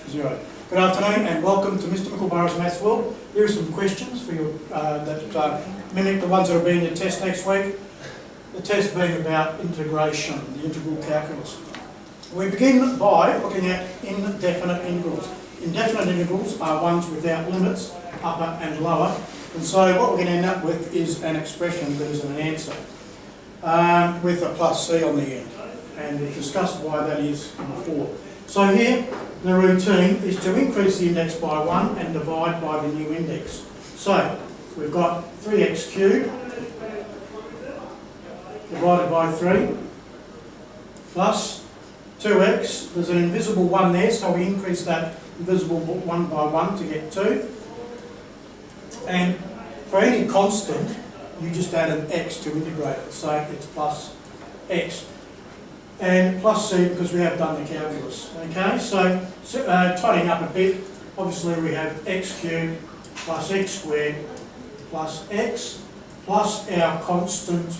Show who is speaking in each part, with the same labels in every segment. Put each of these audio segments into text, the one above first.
Speaker 1: 0. Good afternoon and welcome to Mr. Mickleborough's Maths World. Here are some questions for you that mimic the ones that will be in your test next week. The test being about integration, the integral calculus. We begin by looking at indefinite integrals. Indefinite integrals are ones without limits, upper and lower. And so what we're going to end up with is an expression that is an answer with a plus c on the end. And we've discussed why that is before. So here, the routine is to increase the index by 1 and divide by the new index. So, we've got 3x cubed divided by 3 plus 2x. There's an invisible 1 there, so we increase that invisible 1 by 1 to get 2. And for any constant, you just add an x to integrate it, so it's plus x. And plus c because we have done the calculus. Okay, so tidying up a bit, obviously we have x cubed plus x squared plus x plus our constant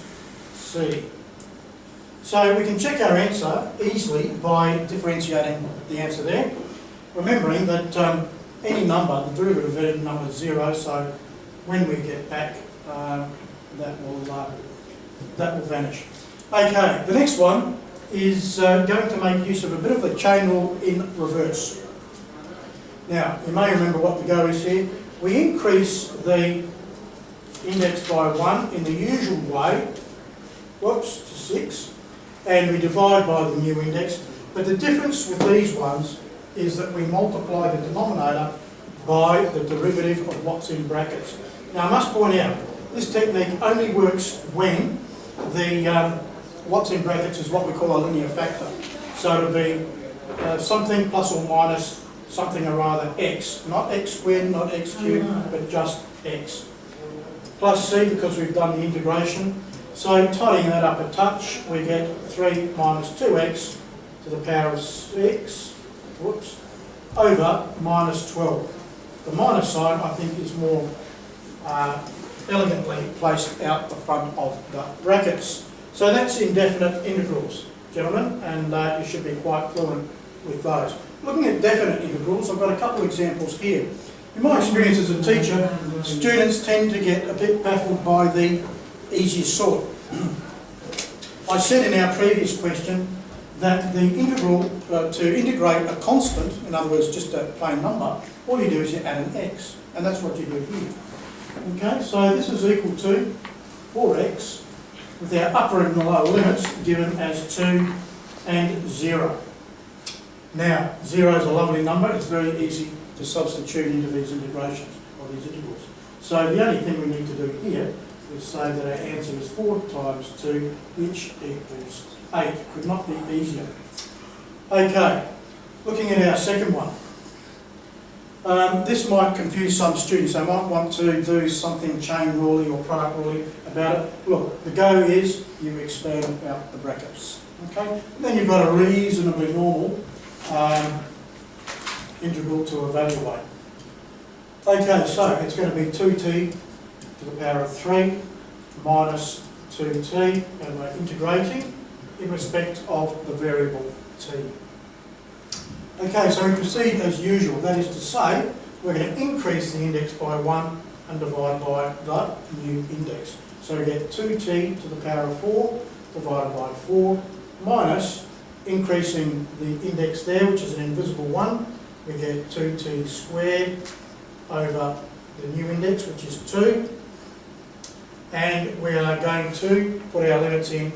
Speaker 1: c. So we can check our answer easily by differentiating the answer there, remembering that any number, the derivative of any number is 0, so when we get back that will vanish. Okay, the next one is going to make use of a bit of the chain rule in reverse. Now, you may remember what the go is here. We increase the index by 1 in the usual way, to 6, and we divide by the new index. But the difference with these ones is that we multiply the denominator by the derivative of what's in brackets. Now, I must point out, this technique only works when the what's in brackets is what we call a linear factor. So it'll be something plus or minus something or rather x. Not x squared, not x cubed, but just x. Plus c because we've done the integration. So tidying that up a touch, we get 3 minus 2x to the power of 6, over minus 12. The minus sign, I think, is more elegantly placed out the front of the brackets. So that's indefinite integrals, gentlemen, and you should be quite fluent with those. Looking at definite integrals, I've got a couple of examples here. In my experience as a teacher, students tend to get a bit baffled by the easiest sort. I said in our previous question that the integral, to integrate a constant, in other words just a plain number, all you do is you add an x, and that's what you do here. Okay, so this is equal to 4x with our upper and lower limits given as 2 and 0. Now, 0 is a lovely number. It's very easy to substitute into these integrations, or these integrals. So the only thing we need to do here is say that our answer is 4 times 2, which equals 8. Could not be easier. Okay, looking at our second one. This might confuse some students. They might want to do something chain ruling or product ruling about it. Look, the go is you expand out the brackets. Okay? And then you've got a reasonably normal integral to evaluate. Okay, so it's going to be 2t to the power of 3 minus 2t, and we're integrating in respect of the variable t. Okay, so we proceed as usual. That is to say, we're going to increase the index by 1 and divide by the new index. So we get 2t to the power of 4 divided by 4 minus increasing the index there, which is an invisible 1. We get 2t squared over the new index, which is 2. And we are going to put our limits in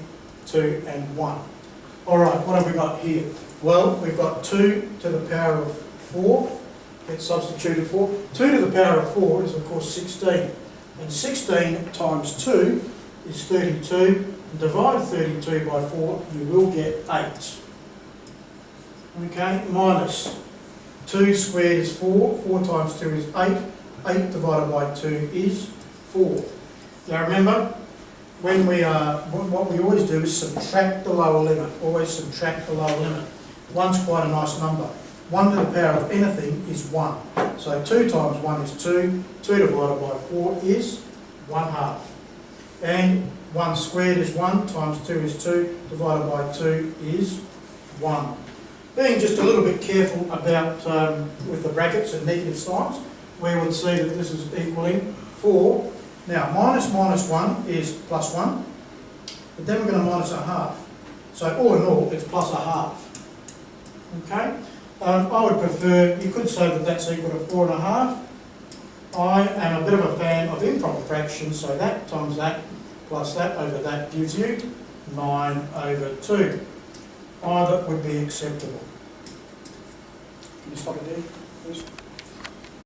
Speaker 1: 2 and 1. All right, what have we got here? Well, we've got 2 to the power of 4, gets substituted for. 2 to the power of 4 is, of course, 16. And 16 times 2 is 32. And divide 32 by 4, you will get 8. Okay, minus 2 squared is 4. 4 times 2 is 8. 8 divided by 2 is 4. Now remember, when we what we always do is subtract the lower limit. Always subtract the lower limit. 1's quite a nice number. 1 to the power of anything is 1. So 2 times 1 is 2. 2 divided by 4 is 1/2. And 1 squared is 1 times 2 is 2. Divided by 2 is 1. being just a little bit careful about with the brackets and negative signs, we would see that this is equaling 4. Now, minus minus 1 is plus 1, but then we're going to minus a half. So all in all, it's plus a half. Okay? I would prefer, you could say that that's equal to 4.5. I am a bit of a fan of improper fractions, so that times that plus that over that gives you 9 over 2. Either would be acceptable. Can you stop it there, please?